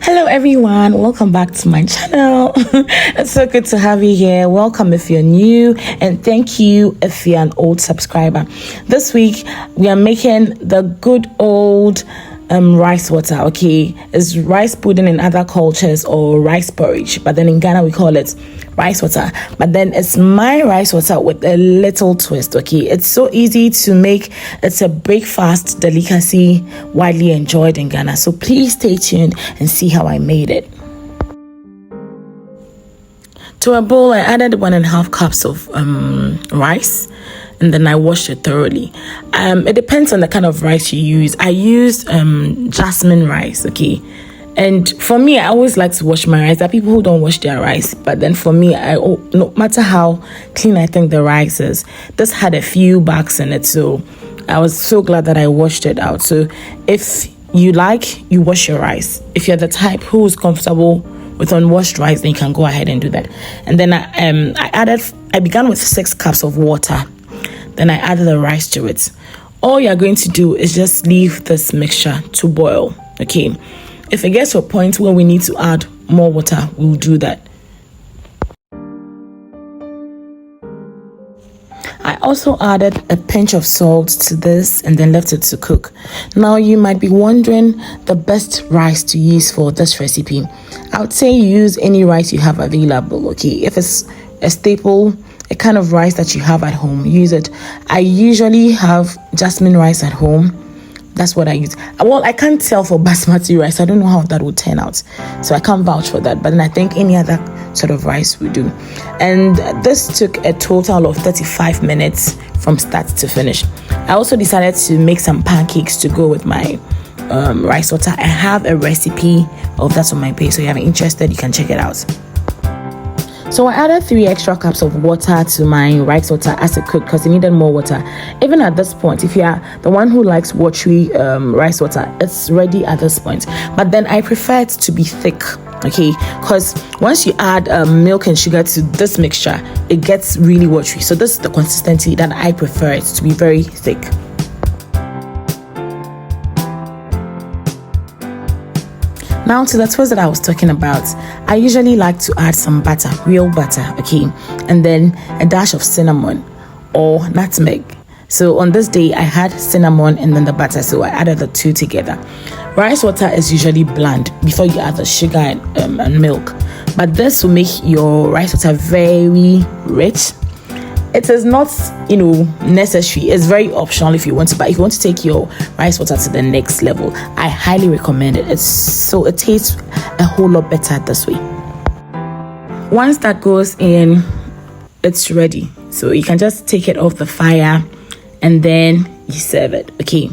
Hello everyone, welcome back to my channel. It's so good to have you here. Welcome if you're new, and thank you if you're an old subscriber. This week we are making the good old rice water. Okay, it's rice pudding in other cultures, or rice porridge, but then in Ghana we call it rice water. But then it's my rice water with a little twist. Okay, it's so easy to make. It's a breakfast delicacy widely enjoyed in Ghana, so please stay tuned and see how I made it. To a bowl I added 1.5 cups of rice, and then I washed it thoroughly. It depends on the kind of rice you use. I used jasmine rice. Okay, and for me, I always like to wash my rice. There are people who don't wash their rice, but then for me, no matter how clean I think the rice is, this had a few bugs in it, so I was so glad that I washed it out. So if you like, you wash your rice. If you're the type who is comfortable with unwashed rice, then you can go ahead and do that. And then I began with 6 cups of water. Then I added the rice to it. All you're going to do is just leave this mixture to boil. Okay, if it gets to a point where we need to add more water, we'll do that. I also added a pinch of salt to this and then left it to cook. Now you might be wondering the best rice to use for this recipe. I would say use any rice you have available. Okay, if it's a staple, a kind of rice that you have at home, use it. I usually have jasmine rice at home. That's what I use. Well, I can't tell for basmati rice. I don't know how that would turn out, so I can't vouch for that. But then I think any other sort of rice would do. And this took a total of 35 minutes from start to finish. I also decided to make some pancakes to go with my rice water. I have a recipe of that on my page, so if you're interested, you can check it out. So I added 3 extra cups of water to my rice water as it cooked because it needed more water. Even at this point, if you are the one who likes watery rice water, it's ready at this point. But then I prefer it to be thick, okay? Because once you add milk and sugar to this mixture, it gets really watery. So this is the consistency that I prefer it to be, very thick. Now to the twist that I was talking about, I usually like to add some butter, real butter, okay, and then a dash of cinnamon or nutmeg. So on this day, I had cinnamon and then the butter, so I added the two together. Rice water is usually bland before you add the sugar and milk, but this will make your rice water very rich. It is not, necessary. It's very optional if you want to, but if you want to take your rice water to the next level, I highly recommend it. It tastes a whole lot better this way. Once that goes in, it's ready. So you can just take it off the fire and then you serve it. Okay.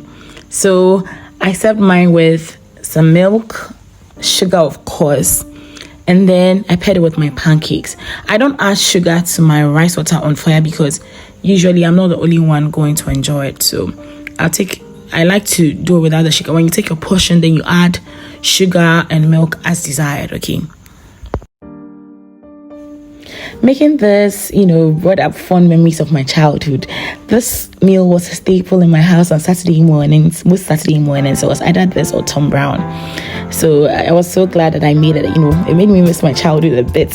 So I served mine with some milk, sugar, of course, and then I paired it with my pancakes. I don't add sugar to my rice water on fire because usually I'm not the only one going to enjoy it. So I like to do it without the sugar. When you take your portion, then you add sugar and milk as desired. Okay. Making this, brought up fond memories of my childhood. This meal was a staple in my house on Saturday mornings. Most Saturday mornings, it was either this or Tom Brown. So I was so glad that I made it. It made me miss my childhood a bit.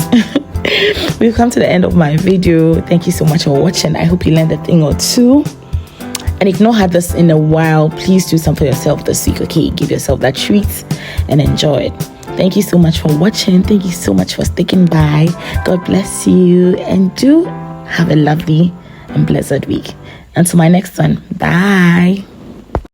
We've come to the end of my video. Thank you so much for watching. I hope you learned a thing or two. And if you've not had this in a while, please do something for yourself this week. Okay, give yourself that treat and enjoy it. Thank you so much for watching. Thank you so much for sticking by. God bless you, and do have a lovely and blessed week. Until my next one, bye.